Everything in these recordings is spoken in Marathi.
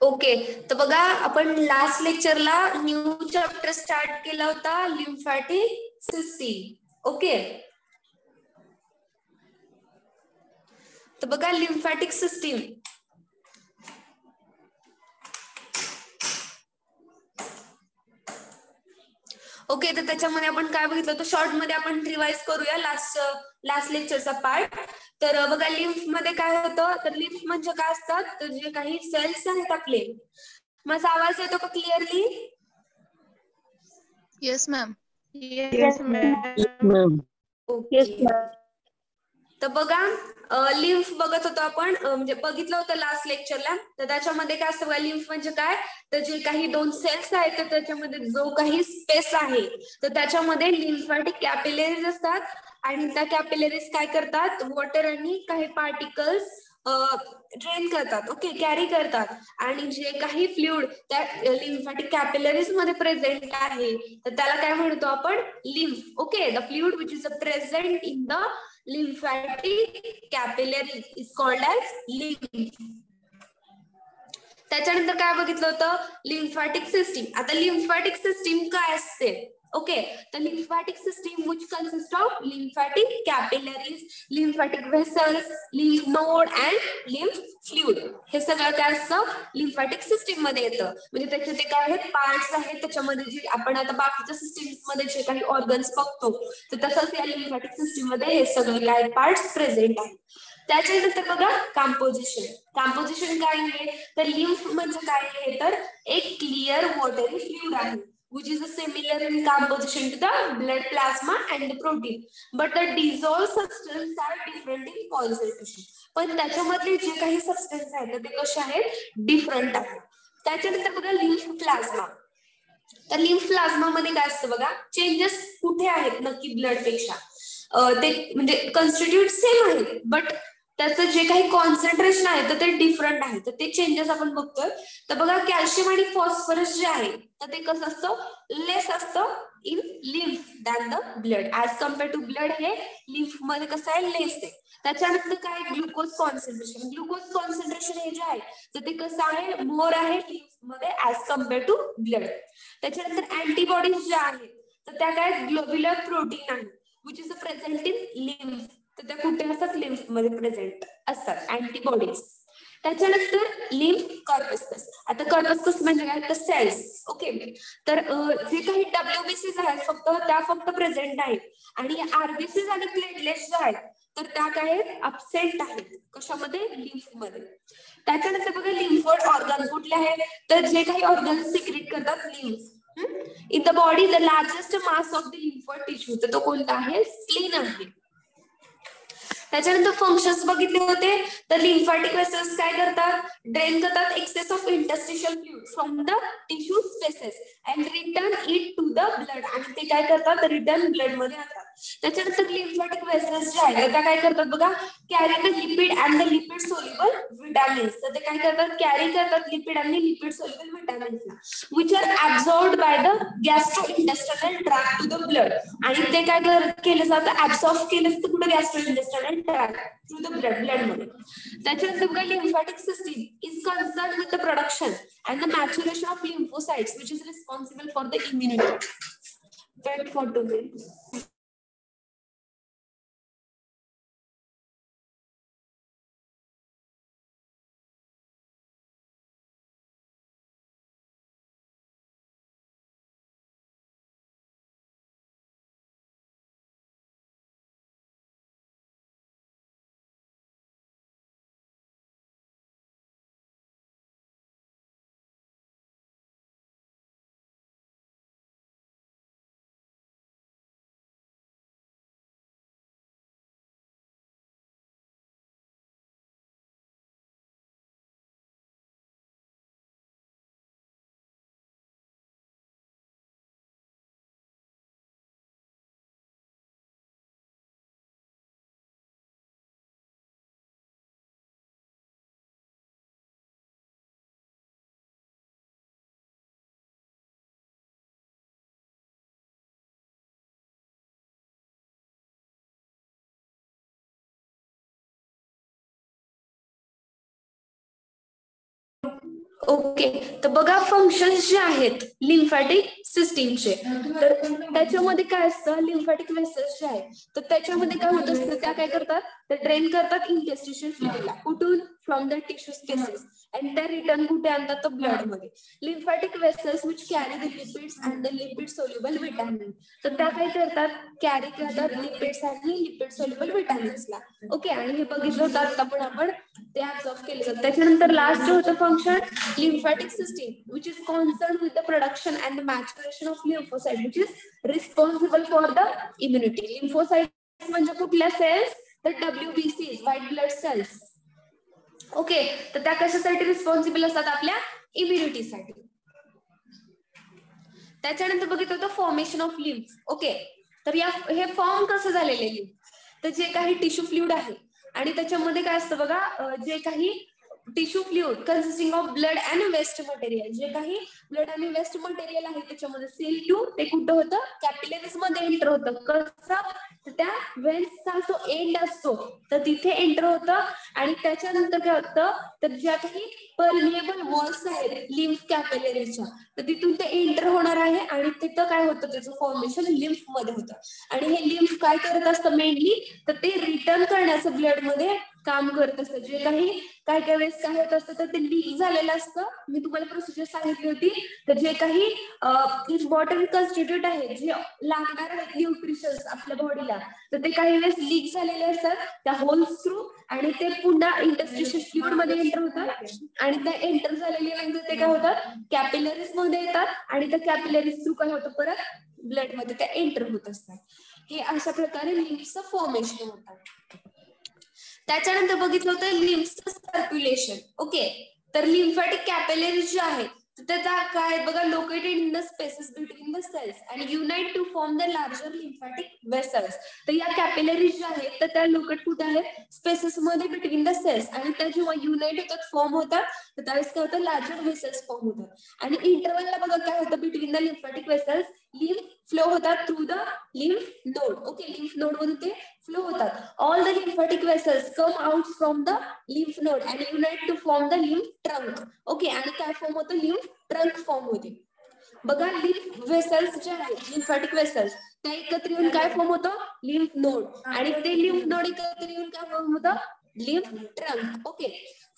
ओके, तर बघा आपण लास्ट लेक्चरला न्यू चॅप्टर स्टार्ट केला होता, लिम्फॅटिक सिस्टीम. ओके, तर बघा लिम्फॅटिक सिस्टीम ओके, तर त्याच्यामध्ये आपण काय बघितलं होतं शॉर्ट मध्ये आपण रिवाइज करूया लास्ट लेक्चरचा पार्ट. तर बघा लिम्फ मध्ये काय होतं, तर लिम्फ म्हणजे काय असतात, तर जे काही सेल्स आहेत आपले. माझा आवाज येतो का clearly? Yes ma'am. Yes, ma'am. Okay, तर बघा लिम्फ बघत होतो आपण, म्हणजे बघितलं होतं लास्ट लेक्चरला. तर त्याच्यामध्ये काय असतं बघा, लिम्फ म्हणजे काय, तर जे काही दोन सेल्स आहेत तर त्याच्यामध्ये जो काही स्पेस आहे तर त्याच्यामध्ये लिम्फॅटिक कॅपिलरीज असतात. आणि त्या कॅपिलरीज काय करतात, वॉटर आणि काही पार्टिकल्स ड्रेन करतात, ओके, कॅरी करतात. आणि जे काही फ्लुइड त्या लिम्फॅटिक कॅपिलरीज मध्ये प्रेझेंट आहे तर त्याला काय म्हणतो आपण, lymph. Okay, the fluid which is present in the lymphatic capillary is called as lymph. त्याच्यानंतर काय बघितलं होतं, लिम्फॅटिक सिस्टीम. आता लिम्फॅटिक सिस्टीम काय असते, ओके, तर lymphatic system which consist of lymphatic capillaries, lymphatic vessels, lymph node and lymph fluid. हे सगळं काय असतं लिम्फॅटिक सिस्टीम मध्ये येतं. म्हणजे त्याचे ते काय आहेत, पार्ट्स आहेत. त्याच्यामध्ये जे आपण आता बाकीच्या सिस्टीम्स मध्ये जे काही ऑर्गन्स बघतो तर तसंच या लिम्फॅटिक सिस्टीम मध्ये हे सगळे काय पार्ट्स प्रेझेंट आहेत. त्याच्यानंतर बघा कॉम्पोजिशन. कॉम्पोजिशन काय आहे, तर लिम्फ म्हणजे काय आहे, तर एक क्लिअर वॉटरी फ्लुइड आहे which is similar in composition to the blood plasma and the protein, but the dissolved substance are different in concentration. पण त्याच्यामधले जे काही सबस्टन्स आहेत ते कसे आहेत, डिफरंट आहेत. त्याच्यानंतर बघा लिम्फ प्लाझ्मा. तर लिम्फ प्लाझ्मा मध्ये काय असतं बघा, चेंजेस कुठे आहेत नक्की ब्लड पेक्षा, ते म्हणजे कॉन्स्टिट्यूट सेम आहे बट त्याचं जे काही कॉन्सन्ट्रेशन आहे तर ते डिफरंट आहे. तर ते चेंजेस आपण बघतोय. तर बघा कॅल्शियम आणि फॉस्फरस जे आहे तर ते कसं असतं, लेस असतं in lymph than the blood. As compare to blood हे लिम्फ मध्ये कसं आहे, लेस आहे. त्याच्यानंतर काय, ग्लुकोज कॉन्सन्ट्रेशन. ग्लुकोज कॉन्सन्ट्रेशन हे जे आहे तर ते कसं आहे, मोर आहे लिम्फ मध्ये ऍज कम्पेअर टू ब्लड. त्याच्यानंतर अँटीबॉडीज ज्या आहेत तर त्या काय, ग्लोब्युलर प्रोटीन आहे which is present in lymph. तर त्या कुठे असतात, लिम्फ मध्ये प्रेझेंट असतात अँटीबॉडीज. त्याच्यानंतर लिम्फ कॉर्पस्कस. आता कॉर्पस्कस म्हणजे काय, तर सेल्स. ओके, तर जे काही डब्ल्यूबीसीज आहेत फक्त प्रेझेंट आहेत. आणि आरबीसीज आणि प्लेटलेट्स जे आहेत तर त्या काय आहेत, अबसेंट आहेत. कशामध्ये, लिम्फ मध्ये. त्याच्यानंतर बघा लिम्फोइड ऑर्गन कुठले आहेत, तर जे काही ऑर्गन सिक्रेट करतात lymph. In the body the largest mass of the lymphoid tissue, तर तो कोणता आहे, स्प्लीन आहे. त्याच्यानंतर फंक्शन्स बघितले होते. तर लिम्फॅटिक वेसल्स काय करतात, ड्रेन करतात excess of interstitial fluid from the tissue spaces and return it to the blood. आणि ते काय करतात, रिटर्न ब्लड मध्ये आणतात. त्याच्यानंतर लिम्फॅटिक वेसल्स जे आहेत त्या काय करतात बघा, carry the lipid and the lipid soluble vitamins. तर ते काय करतात, कॅरी करतात लिपिड आणि लिपिड सोल्युबल विटामिन्सला which are absorbed by the gastro intestinal tract to the blood. आणि ते काय केलं जातं, ऍब्सॉर्ब केलं जातं कुठे, gastro intestinal tract through the blood मध्ये. त्याच्यानंतर बघा lymphatic system is concern with the production and the maturation of lymphocytes which is responsible for the immunity. Wait for 2 minutes. Okay, तर बघा फंक्शन्स जे आहेत लिम्फॅटिक सिस्टीमचे, तर त्याच्यामध्ये काय असतं, लिम्फॅटिक वेसल्स जे आहेत तर त्याच्यामध्ये काय होत असतं, त्या काय करतात, तर ड्रेन करतात इंटरस्टिशियल फ्लुइडला. कुठून? From the tissue spaces, and त्या रिटर्न कुठे आणतात, तर ब्लड मध्ये. Lymphatic vessels which carry the lipids and the lipid soluble vitamin, तर त्या काय करतात, कॅरी करतात लिपिड्स आणि लिपिड सोल्युबल विटामिन्सला. ओके, आणि हे बघितलं होतं आता पण आपण, ते ऍब्सॉर्ब केले जातात. त्याच्यानंतर लास्ट होतं function lymphatic system which is concerned with the production and the maturation of lymphocyte which is responsible for the immunity. Lymphocytes म्हणजे कुठल्या सेल्स, तर WBCs, white blood cells. Okay, तर त्या कशासाठी रिस्पॉन्सिबल असतात, आपल्या इम्युनिटीसाठी. त्याच्यानंतर बघितलं होतं फॉर्मेशन ऑफ लिम्फ. ओके, तर या हे फॉर्म कसं झालेले लिम्फ, तर जे काही टिश्यू फ्लुइड आहे आणि त्याच्यामध्ये काय असतं बघा, जे काही tissue fluid consisting of blood and waste material, जे काही ब्लड आणि वेस्ट मटेरियल आहे त्याच्यामध्ये सेल टू, ते कुठं होतं, कॅपिलरीज मध्ये एंटर होतं. कसं, त्या वेन्सचा जो एंड असतो तर तिथे एंटर होतं. आणि त्याच्यानंतर काय होतं, तर ज्या काही परमिएबल वॉल्स आहेत लिम्फ कॅपिलरीच्या, तर तिथून ते एंटर होणार आहे आणि तिथं काय होतं, त्याचं फॉर्मेशन लिम्फ मध्ये होतं. आणि हे लिम्फ काय करत असतं मेनली, तर ते रिटर्न करण्याचं ब्लड मध्ये काम करत असतं. जे काही काय काय वेळेस काय होत असतं, तर ते लीक झालेलं असतं. मी तुम्हाला प्रोसिजर सांगितली होती. तर जे काही इम्पॉर्टंट कॉन्स्टिट्यूट आहेत, जे लागणार आहेत न्यूट्रिशन्स आपल्या बॉडीला, तर ते काही वेळेस लीक झालेले असतात त्या होल्स थ्रू, आणि ते पुन्हा इंटरस्टिशियल फ्लुइड मध्ये एंटर होतात. आणि त्या एंटर झालेल्यानंतर ते काय होतात, कॅपिलरीज मध्ये येतात, आणि त्या कॅपिलरीज थ्रू काय होतं, परत ब्लड मध्ये त्या एंटर होत असतात. हे अशा प्रकारे लिम्फचं फॉर्मेशन होतात. त्याच्यानंतर बघितलं होतं लिम्फचं सर्क्युलेशन. ओके, तर लिम्फॅटिक कॅपिलरीज जे आहेत त्याचा काय बघा, located in the spaces between the cells and unite to form the larger lymphatic vessels. तर या कॅपिलरीज ज्या आहेत तर त्या लोकेट कुठे आहेत, स्पेसेस मध्ये बिटवीन द सेल्स, आणि त्या जेव्हा युनाइट होतात, फॉर्म होतात, तर त्यावेळेस काय होतं, लार्जर वेसल्स फॉर्म होतात. आणि इंटरवलला बघा काय होतं, between the lymphatic vessels lymph flow होतात through the lymph node. Okay, lymph node मधून ते फ्लो होतात. All the lymphatic vessels come out from the lymph node and unite to form the lymph trunk. Okay, आणि काय फॉर्म होतं, लिम्फ ट्रंक फॉर्म होते. बघा, लिम्फ वेसल्स जे आहेत, लिम्फॅटिक वेसल्स, त्या एकत्र येऊन काय फॉर्म होतं, लिम्फ नोड, आणि ते लिम्फ नोड एकत्र येऊन काय फॉर्म होतं, lymph trunk. Okay,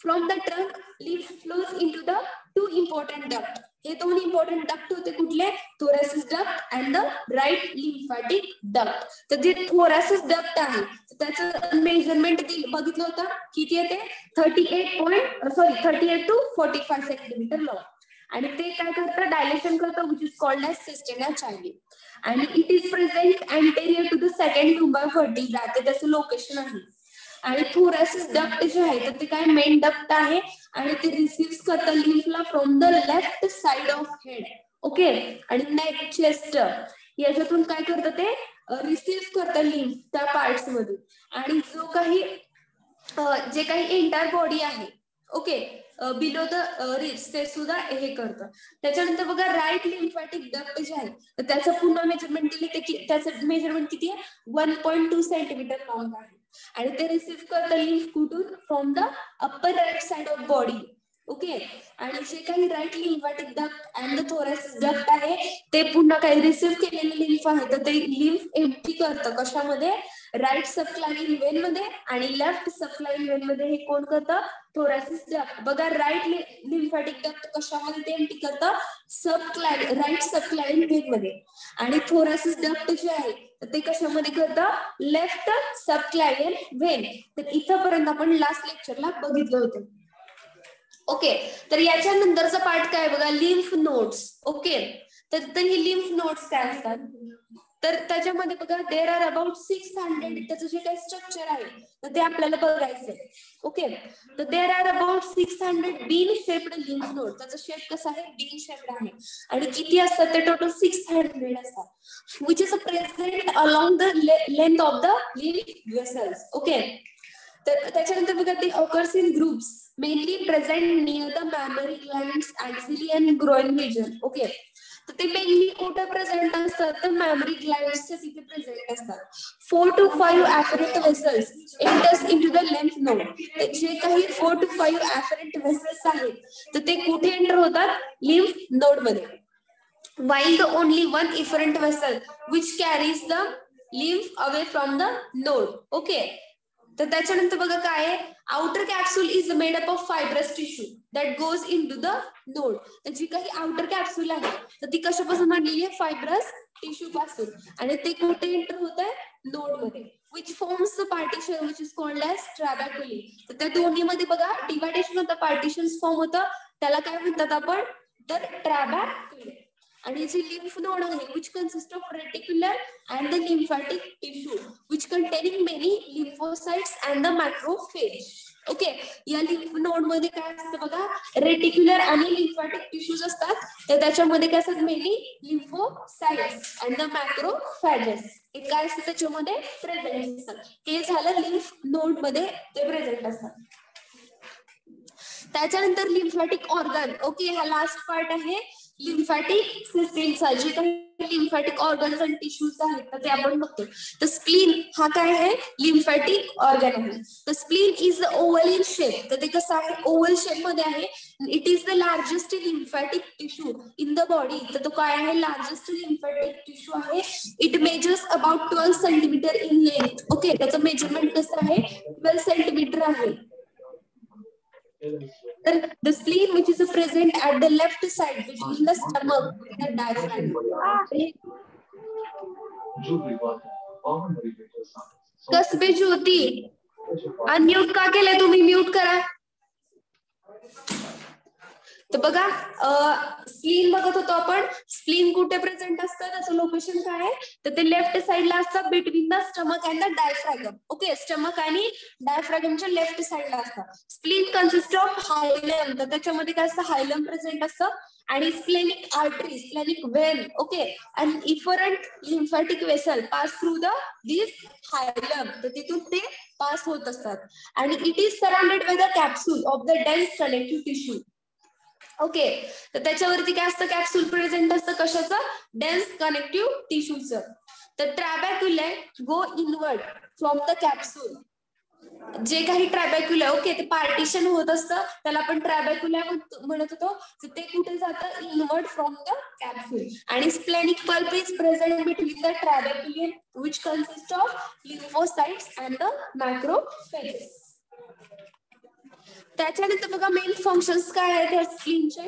from the trunk lymph flows into the two important duct. हे दोन इम्पॉर्टंट डक्ट होते कुठले, thoracic duct and the right lymphatic duct. तर जे थोरॅसिस डक्ट आहे त्याचं मेजरमेंट बघितलं होतं, किती आहे ते, 38 to 45 सेंटीमीटर लॉंग. आणि ते काय करतं, डायलेशन करतं, which is called as cisterna chyli. आणि it is present anterior to the second lumbar vertebra, ते त्याचं लोकेशन आहे. आणि थोरॅसिस डक्ट जे आहे तर ते काय मेन डक्ट आहे, आणि ते रिसीव्ह करतं लिम्फला from the left side of head. Okay, आणि नेक, चेस्ट याच्यातून काय करतं, ते रिसीव्ह करतं लिम्फ त्या पार्ट्स मधून. आणि जो काही जे काही एंटायर बॉडी आहे, ओके, बिलो द रिब्स, ते सुद्धा हे करतं. त्याच्यानंतर बघा, राईट लिम्फॅटिक डक्ट जे आहे तर त्याचं पुन्हा मेजरमेंट दिले, त्याचं मेजरमेंट किती आहे, 1.2 सेंटीमीटर लॉंग आहे. आणि ते रिसीव्ह करतं लिम्फ कुठून, from the upper right side of body. Okay, आणि जे काही right lymphatic duct and the thoracic duct आहे ते पुन्हा काही रिसीव्ह केलेले लिम्फ आहे तर ते लिम्फ एम्प्टी करतं कशामध्ये, राईट सबक्लाव्हियन वेन मध्ये, आणि लेफ्ट सबक्लाव्हियन वेन मध्ये. हे कोण करतं, थोरॅसिस डक्ट. बघा, राईट लिम्फॅटिक डक्ट कशामध्ये ते एम्प्टी करतं, राईट सबक्लाव्हियन वेन मध्ये. आणि थोरॅसिस डक्ट जे आहे तर ते कशामध्ये करतं, लेफ्ट सबक्लाव्हियन वेन. तर इथंपर्यंत आपण लास्ट लेक्चरला बघितलं होतं. ओके, तर याच्यानंतरचा पार्ट काय बघा, लिम्फ नोड्स. ओके, तर ही लिम्फ नोड्स काय असतात, तर त्याच्यामध्ये बघा, देर आर अबाउट 600, त्याचं जे काही स्ट्रक्चर आहे तर ते आपल्याला बघायचंय. ओके, तर there are about 600 bean shaped lymph node. त्याचा शेप कसा आहे, बीन शेप्ड आहे. आणि किती असतात ते, टोटल 600 असतात, which is present along the length of the lymph vessels. Okay, तर त्याच्यानंतर बघा, ते occurs in groups, mainly present near the mammary glands, axillary and groin region. Okay, तर ते मेनली कुठे प्रेझेंट असतात, तर मॅमरी ग्लँड्सच्या तिथे प्रेझेंट असतात. 4 to 5 afferent vessels enters into the lymph node. तर जे काही 4 to 5 afferent vessels आहेत तर ते कुठे एंटर होतात, lymph node मध्ये. While the only one efferent vessel which carries the lymph away from the node. Okay. तर त्याच्यानंतर बघा काय आहे, outer capsule is made up of fibrous tissue that goes in to the node. तर जी काही आउटर कॅप्सूल आहे तर ती कशापासून बनलेली आहे, फायब्रस टिश्यू पासून, आणि ते कुठे एंटर होत आहे, नोड मध्ये. Which forms the partition which is called as trabeculae. तर त्या दोन्ही मध्ये बघा डिवायडेशन होतं, पार्टिशन्स फॉर्म होतं, त्याला काय म्हणतात आपण, तर ट्रॅबॅक्युली. आणि जे लिम्फ नोड आहे which consists of reticular and the lymphatic tissue which containing many lymphocytes and the macrophage. Okay, या लिम्फ नोड मध्ये काय असतं बघा, रेटिक्युलर आणि लिम्फॅटिक टिश्यूज असतात. तर त्याच्यामध्ये काय असतात, many lymphocytes and the macrophages हे काय असतं त्याच्यामध्ये प्रेझेंट असतात. हे झालं लिम्फ नोड मध्ये ते प्रेझेंट असतात. त्याच्यानंतर लिम्फॅटिक ऑर्गन. ओके, हा लास्ट पार्ट आहे लिम्फॅटिक सिस्टीमचा. जे काही लिम्फॅटिक ऑर्गन्स आणि टिश्यूज आहेत तर ते आपण बघतो. तर स्प्लीन हा काय आहे, लिम्फॅटिक ऑर्गन आहे. तर spleen is oval in shape. तर ते कसं आहे, ओव्हल शेप मध्ये आहे. It is the largest lymphatic tissue in the body. तर तो काय आहे, लार्जेस्ट लिम्फॅटिक टिश्यू आहे. It measures about 12 centimetre in length. Okay, त्याचं मेजरमेंट कसं आहे, 12 सेंटीमीटर आहे. The spleen which is present at the left side between the stomach and the diaphragm. Kasbe Jyoti unmute का केलंय तुम्ही, म्यूट करा. तर बघा स्प्लीन बघत होतो आपण. स्प्लीन कुठे प्रेझेंट असतं, त्याचं लोकेशन काय आहे, तर ते लेफ्ट साइडला असतं between the stomach and the diaphragm. Okay, stomach आणि डायफ्रॅगमच्या लेफ्ट साइडला असतं. Spleen consist of hilum. तर त्याच्यामध्ये काय असतं, हायलम प्रेझेंट असतं आणि splenic artery, splenic vein. Okay, and efferent lymphatic vessel pass through the this hilum. तर तिथून ते पास होत असतात. आणि it is surrounded by the capsule of the dense connective tissue. Okay, तर त्याच्यावरती काय असतं, कॅप्सूल प्रेझेंट असतं, कशाचं, डेन्स कनेक्टिव्ह टिश्यूचं. तर trabeculae go inward from the capsule. जे काही ट्रॅबॅक्युला, ओके, ते पार्टिशन होत असतं, त्याला आपण ट्रॅबॅक्युला म्हणत होतो. तर ते कुठे जातं, इनवर्ड फ्रॉम द कॅप्सूल. आणि splenic pulp is present between the trabeculae which consist of lymphocytes and the macrophages. त्याच्यानंतर बघा मेन फंक्शन्स काय आहेत या स्प्लीनचे.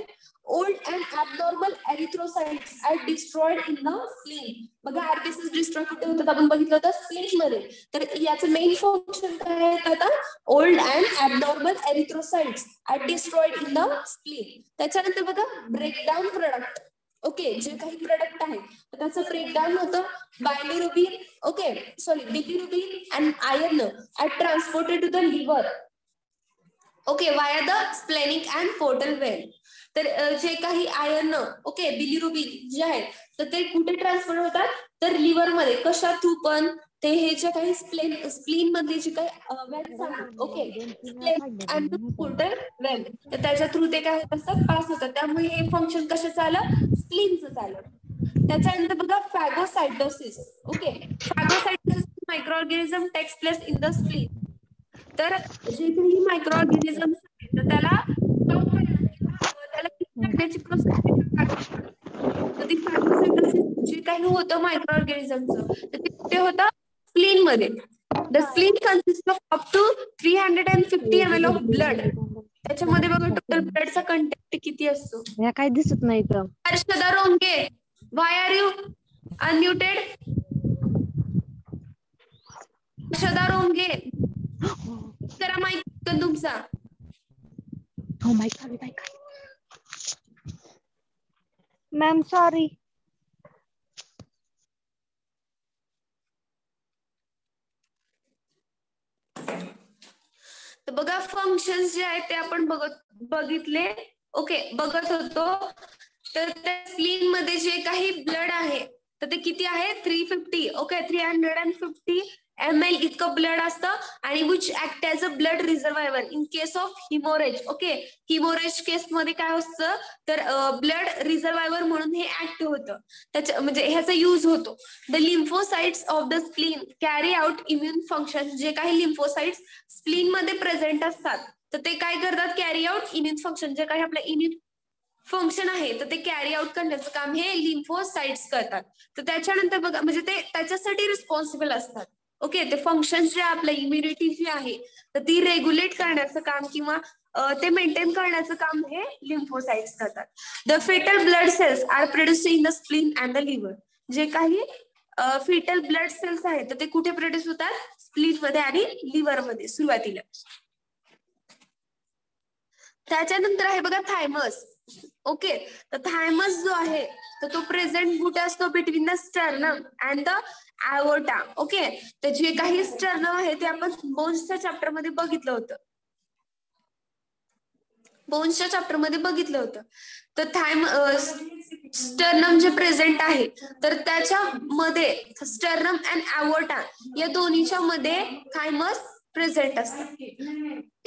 Old and abnormal erythrocytes are destroyed in the spleen. बघा आरबीसीस डिस्ट्रॉय कुठे होतात, आपण बघितलं होतं स्प्लीन मध्ये. तर याचं मेन फंक्शन काय आहे आता, old and abnormal erythrocytes are destroyed in the spleen. त्याच्यानंतर बघा ब्रेकडाऊन प्रोडक्ट. ओके, जे काही प्रोडक्ट आहे त्याचं ब्रेकडाऊन होतं. Bilirubin, okay sorry bilirubin and iron are transported to the liver. Okay, via the splenic and portal vein. तर जे काही आयर्न, ओके, बिलिरुबिन जे आहे तर ते कुठे ट्रान्सफर होतात, तर लिव्हर मध्ये. कशा थ्रू पण, ते हे जे काही स्प्लीन मधले जे काही वेल्स आहेत, okay, splenic and portal vein, तर त्याच्या थ्रू ते काय होत असतात, पास होतात. त्यामुळे हे फंक्शन कशाचं आलं, स्प्लीनचं झालं. त्याच्यानंतर बघा phagocytosis. Okay, phagocytosis micro organism takes place in the spleen. तर जे काही मायक्रो ऑर्गॅनिझम तर त्याला करण्याची प्रोसेस. तर ती फॅगोसाइटोसिस जे काही होतं मायक्रो ऑर्गॅनिझमचं तर ते कुठे होतं, स्प्लीन मध्ये. The spleen consist of up to 350 ml of blood. त्याच्यामध्ये बघा टोटल ब्लडचा कंटेंट किती असतो. काय दिसत नाही तर. हर्षदा रोंगे, व्हाय आर यू अनम्युटेड. हर्षदा रोंगे, जरा माईक तुमचा. हो माईक मॅम, सॉरी. तर बघा फंक्शन्स जे आहेत ते आपण बघितले. ओके, बघत होतो. तर त्या स्प्लीन मध्ये जे काही ब्लड आहे तर ते किती आहे, 350. ओके, 350 ml इतकं ब्लड असतं आणि which act as a blood reservoir in case of haemorrhage. Okay, haemorrhage case मध्ये काय असतं तर ब्लड रिझर्वायर म्हणून हे ऍक्ट होतं, त्याच्या म्हणजे ह्याचा युज होतो. The lymphocytes of the spleen carry out immune function. जे काही लिम्फोसाइट्स स्प्लीन मध्ये प्रेझेंट असतात तर ते काय करतात, कॅरी आउट इम्युन फंक्शन. जे काही आपलं इम्युन फंक्शन आहे तर ते कॅरी आउट करण्याचं काम हे लिम्फोसाइट्स करतात. तर त्याच्यानंतर बघा म्हणजे ते त्याच्यासाठी रिस्पॉन्सिबल असतात. ओके, ते फंक्शन जे आपलं इम्युनिटी जी आहे तर ती रेग्युलेट करण्याचं काम किंवा ते मेंटेन करण्याचं काम हे लिम्फोसाइट्स करतात. The fetal blood cells are produced in the spleen and the liver. जे काही फिटल ब्लड सेल्स आहेत तर ते कुठे प्रोड्यूस होतात, स्प्लीन मध्ये आणि लिव्हर मध्ये सुरुवातीला. त्याच्यानंतर आहे बघा थायमस. ओके, तर थायमस जो आहे तर तो प्रेझेंट कुठे असतो, between the sternum and the aorta. Okay, तर जे काही स्टर्नम आहे ते आपण बोन्सच्या चॅप्टर मध्ये बघितलं होतं, बोन्सच्या चॅप्टर मध्ये बघितलं होतं. तर स्टर्नम जे प्रेझेंट आहे तर त्याच्यामध्ये स्टर्नम अँड अओर्टा या दोन्हीच्या मध्ये थायमस प्रेझेंट असतात.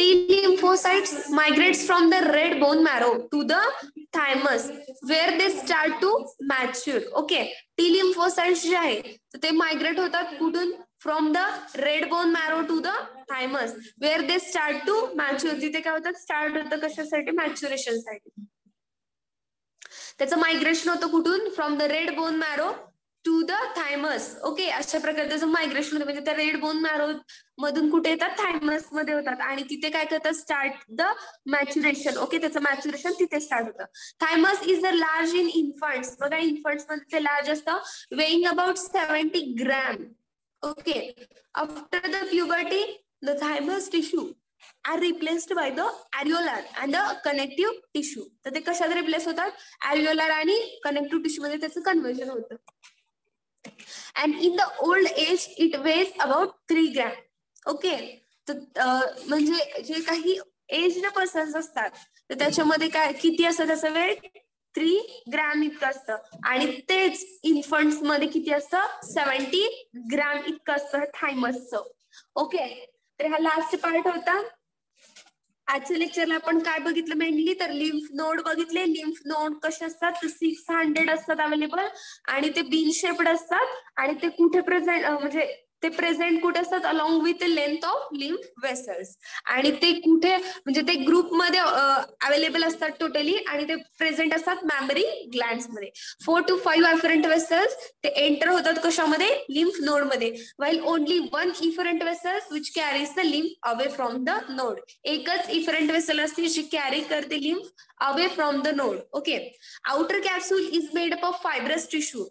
T lymphocytes migrates from the red bone marrow to the thymus where they start to mature. Okay, T lymphocytes जे आहे तर ते मायग्रेट होतात कुठून, from the red bone marrow to the thymus where they start to mature. तिथे काय होतात, स्टार्ट होतं कशासाठी, मॅच्युरेशन साठी. त्याचं मायग्रेशन होतं कुठून, from the red bone marrow to the thymus. Okay, अशा प्रकारे त्याचं मायग्रेशन होतं, म्हणजे त्या रेड बोन मॅरो मधून कुठे येतात, थायमस मध्ये होतात आणि तिथे काय करतात, स्टार्ट द मॅच्युरेशन. ओके, त्याचं मॅच्युरेशन तिथे स्टार्ट होतं. Thymus is the large in infants. बघा इन्फंट्स मध्ये ते लार्ज असतं, weighing about 70 gram. Okay, after the puberty the thymus tissue are replaced by the areolar and the connective tissue. तर ते कशात रिप्लेस होतात, areolar आणि connective tissue मध्ये त्याचं कन्व्हर्जन होतं. And in the old age it weighs about 3 gram. Okay, तर म्हणजे जे काही एज्ड पर्सन्स असतात तर त्याच्यामध्ये काय किती असतं त्याचं वेट, 3 ग्रॅम इतकं असतं. आणि तेच इन्फंट्स मध्ये किती असतं, 70 ग्रॅम इतकं असतं थायमसचं. ओके, तर हा लास्ट पार्ट होता. आजच्या लेक्चरला आपण काय बघितलं मेनली, तर लिम्फ नोड बघितले. लिम्फ नोड कसे असतात, 600 असतात अवेलेबल आणि ते बीन शेप्ड असतात आणि ते कुठे प्रेझेंट म्हणजे ते प्रेझेंट कुठे असतात, along with the length of lymph vessels. आणि ते कुठे म्हणजे ते ग्रुपमध्ये अवेलेबल असतात टोटली आणि ते प्रेझेंट असतात मॅमरी ग्लँड्स मध्ये. 4 to 5 afferent vessels ते एंटर होतात कशामध्ये, लिम्फ नोड मध्ये. while only one efferent vessels which carries the lymph away from the node. एकच इफरंट वेसल असते जी कॅरी करते lymph away from the node. Okay, outer capsule is made up of fibrous tissue.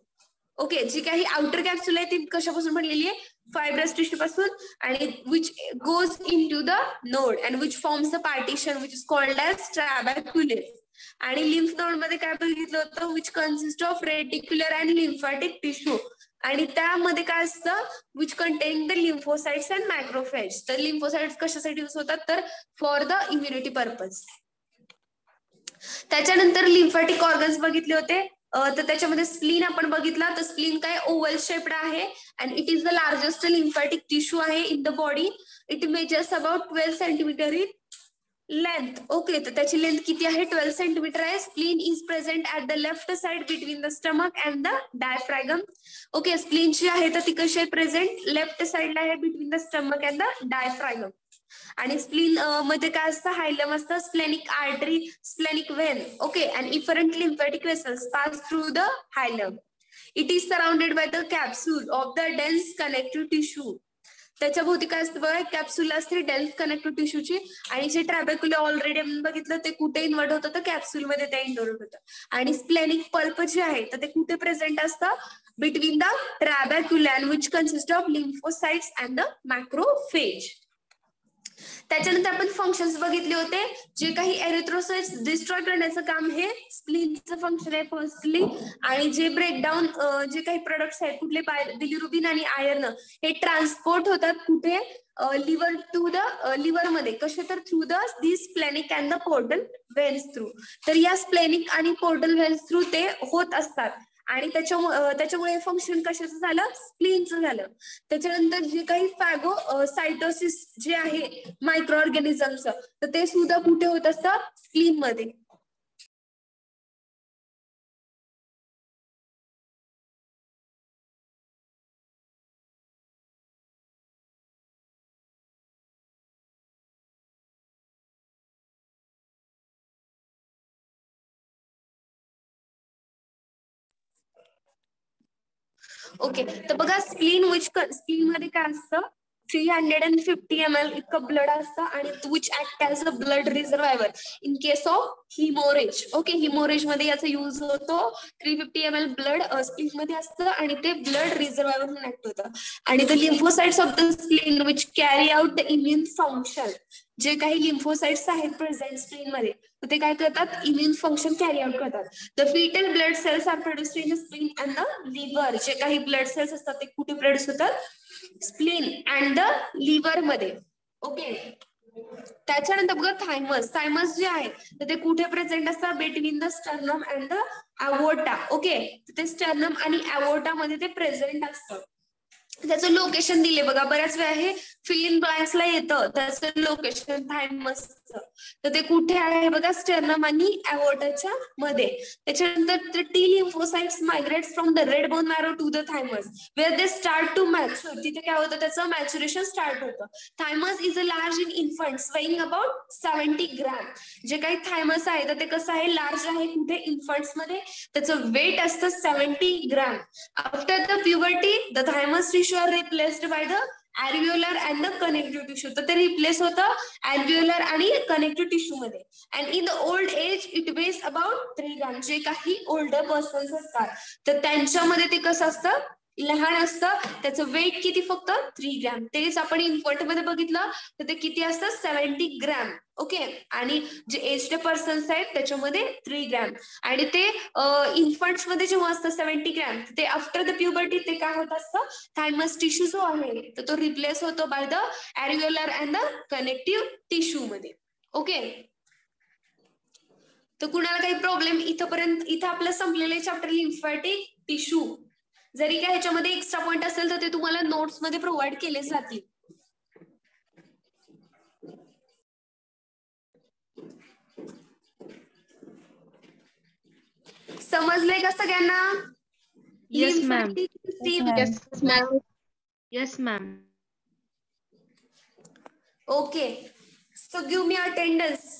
Okay, जी काही आउटर कॅप्सूल आहे ती कशापासून बनलेली आहे, फायब्रस टिश्यू पासून. आणि which goes in to the node and which forms the partition which is called as trabeculae. आणि लिम्फ नोड मध्ये काय बघितलं होतं, which consist of reticular and lymphatic tissue. आणि त्यामध्ये काय असतं, which contain the lymphocytes and macrophage. तर लिम्फोसाइट्स कशासाठी यूज होतात, तर फॉर द इम्युनिटी पर्पज. त्याच्यानंतर लिम्फॅटिक ऑर्गन्स बघितले होते. तर त्याच्यामध्ये स्प्लीन आपण बघितला. तर स्प्लीन काय ओव्हल शेप्ड आहे and it is the largest lymphatic tissue आहे in the body. It measures about 12 centimetre in length. Okay, तर त्याची लेंथ किती आहे, 12 सेंटीमीटर आहे. Spleen is present at the left side between the stomach and the diaphragm. Okay, spleen जी आहे तर ती कशी आहे, प्रेझेंट लेफ्ट साइडला आहे between the stomach and the diaphragm. आणि स्प्लीन मध्ये काय असतं, हायलम असतं, splenic artery, splenic vein. Okay, and efferent lymphatic vessels pass through the hilum. It is surrounded by the capsule of the dense connective tissue. त्याच्या भोवती काय असतं बघा, कॅप्सूल असते डेन्स कनेक्टिव्ह टिश्यूची. आणि जे ट्रॅबॅक्युले ऑलरेडी आपण बघितलं ते कुठे इन्व्हर्ट होतं, तर कॅप्सूल मध्ये ते इन्व्हर्ट होतं. आणि स्प्लेनिक पल्प जे आहे तर ते कुठे प्रेझेंट असतं, between the trabecula which consist of lymphocytes and the macrophage. त्याच्यानंतर आपण फंक्शन्स बघितले होते. जे काही एरिथ्रोसाइट्स डिस्ट्रॉय करण्याचं काम हे स्प्लीनचं फंक्शन आहे फर्स्टली. आणि जे ब्रेकडाऊन जे काही प्रोडक्ट्स आहेत कुठले, बिलिरुबिन आणि आयर्न, हे ट्रान्सपोर्ट होतात कुठे, लिव्हर टू द लिव्हर मध्ये. कसे, तर through the this splenic and the portal व्हेन्स through. तर या स्प्लेनिक आणि पोर्टल व्हेन्स थ्रू ते होत असतात. आणि त्याच्यामुळे फंक्शन कशाचं झालं, स्प्लीनचं झालं. त्याच्यानंतर जे काही फॅगोसाइटोसिस जे आहे मायक्रो ऑर्गॅनिझमचं, तर ते सुद्धा कुठे होत असतं, स्प्लीन मध्ये. ओके, तर बघा स्प्लीन मध्ये काय असतं, 350 ml इतकं ब्लड असतं आणि which act as a blood reservoir in case of haemorrhage. Okay, haemorrhage मध्ये याचा युज होतो. 350 ml ब्लड स्प्लीन मध्ये असतं आणि ते ब्लड रिझर्वायर म्हणून ऍक्ट होतं. आणि the lymphocytes of the spleen which carry out the immune function, जे काही लिम्फोसाइट्स आहेत प्रेझेंट स्प्लीन मध्ये, ते काय करतात, इम्युन फंक्शन कॅरी आउट करतात. The fetal blood cells are produced in the spleen and the liver. जे काही ब्लड सेल्स असतात ते कुठे प्रोड्यूस होतात, स्प्लीन अँड द लिव्हर मध्ये. ओके, त्याच्यानंतर बघा थायमस जे आहे तर ते कुठे प्रेझेंट असतात, between the sternum and the aorta. Okay, ते स्टर्नम आणि अवोर्टा मध्ये ते प्रेझेंट असतं. त्याचं लोकेशन दिले बघा, बऱ्याच वेळा हे फिल इन ब्लँक्सला येतं त्याचं लोकेशन थायमसचं. तर ते कुठे आहे बघा, स्टर्नम आणि अवोर्टाच्या मध्ये. त्याच्यानंतर T lymphocytes migrate from the red bone marrow to the thymus where they start to mature. तिथे काय होतं, त्याचं मॅच्युरेशन स्टार्ट होतं. Thymus is a large in infants weighing about 70 gram. जे काही थायमस आहे तर ते कसं आहे, लार्ज आहे कुठे, इन्फंट्स मध्ये. त्याचं वेट असतं 70 gram. After the puberty the thymus tissue are replaced by the alveolar and the connective tissue. तर ते रिप्लेस होतं alveolar आणि कनेक्टिव्ह टिश्यू मध्ये. And in the old age it weighs about 3 gram. जे काही ओल्डर पर्सन्स असतात तर त्यांच्यामध्ये ते कसं असतं, लहान असतं. त्याचं वेट किती, फक्त 3 ग्रॅम. तेच आपण इन्फंट मध्ये बघितलं तर ते किती असतं, 70 ग्रॅम. ओके, आणि जे एज्ड पर्सन्स आहेत त्याच्यामध्ये 3 ग्रॅम. आणि ते इन्फंट्स मध्ये जेव्हा असतं 70 ग्रॅम, ते आफ्टर द प्युबर्टी ते काय होत असतं, थायमस टिश्यू जो आहे तर तो रिप्लेस होतो bye the alveolar and the connective tissue मध्ये. ओके, तर कुणाला काही प्रॉब्लेम इथपर्यंत, इथं आपलं संपलेलं चॅप्टर लिम्फॅटिक टिश्यू. जरी काय ह्याच्यामध्ये एक्स्ट्रा पॉइंट असेल तर ते तुम्हाला नोट्स मध्ये प्रोव्हाइड केले जातील. समजलंय का सगळ्यांना? Yes, ma'am. Lymphatic system. Yes, ma'am. Yes, ma'am. Okay, so give me attendance.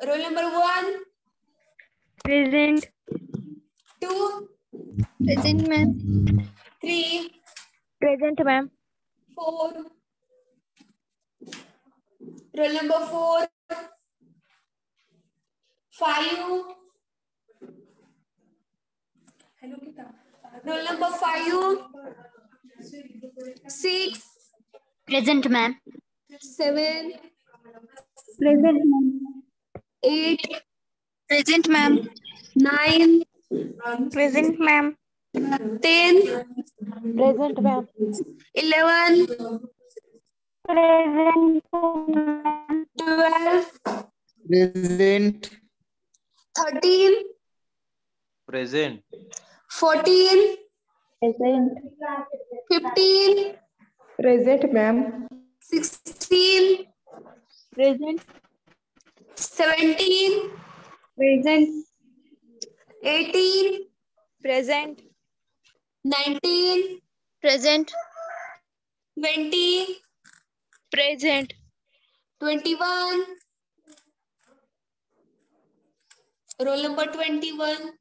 Roll number 1. Present. 2. Present, ma'am. 3. Present, ma'am. 4. Roll number 4. 5. Hello, Kita. Roll number 5. 6. Present, ma'am. 7. Present, ma'am. 8. Present, ma'am. 9. Present, ma'am. 10. Present, ma'am. 11. Present, 12. Present. 13. Present. 14. Present. 15. Present, ma'am. 16. Present. 17. Present. 18. Present. 19. Present. 20. Present. 21. Roll number 21.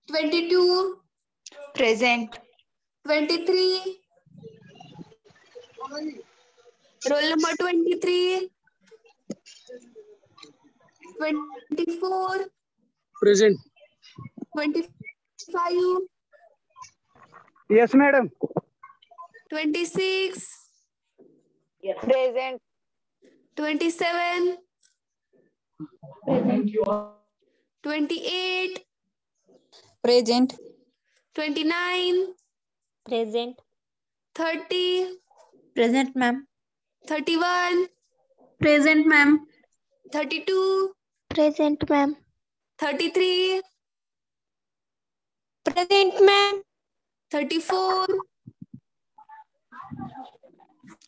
22. Present. 23. Roll number 23. 24. Present. 25. Yes, madam. 26. Present. 27. 28, Present. 29, Present. 30, Present, ma'am. 31, Present, ma'am. 32, Present, ma'am. 33, Present, ma'am. 34,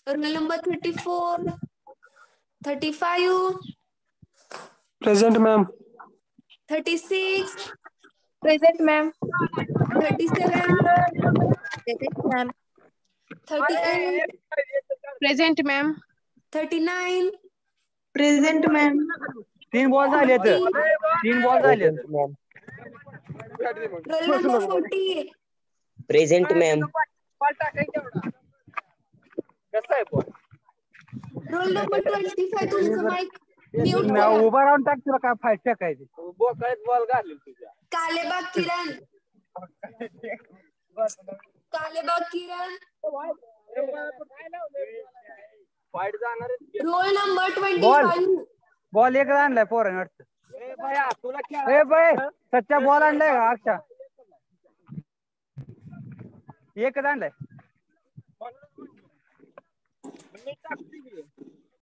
roll number 34, 35, Present, ma'am. 36, Present, ma'am. 37, Present, ma'am. 38, Present, ma'am. 39, Present, ma'am. 3 ball झाले तर 3 बॉल झाले तर roll number 40, Present, ma'am. कसं आहे बॉल roll number 25, तुमचं माईक म्यूट करा. उभा राहून टाक तुला काय फाईट टाकायची बोकळ्यात बॉल घालेल तुझ्या कालेबाग किरण, कालेबाग किरण, फाईट जाणार roll number बॉल 25, बॉल एक आणलाय पोराने वाटतं ए बाय सच्चा बॉल आणलाय का अक्षा एकच आणलाय